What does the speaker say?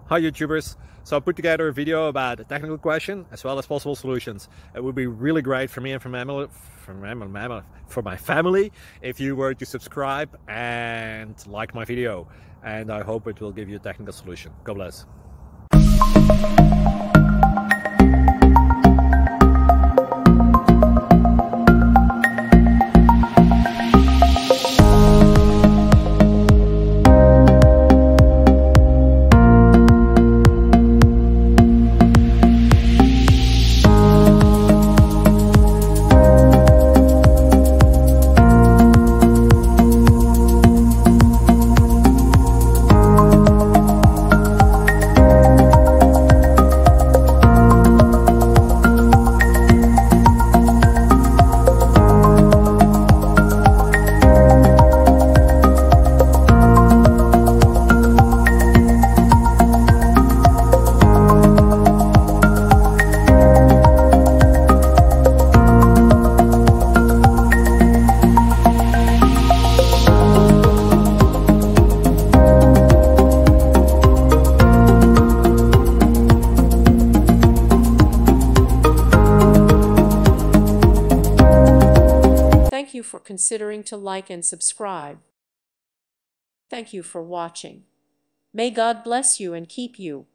Hi YouTubers! So I put together a video about a technical question as well as possible solutions. It would be really great for me and for my family if you were to subscribe and like my video, and I hope it will give you a technical solution. God bless. Thank you for considering to like and subscribe. Thank you for watching. May God bless you and keep you.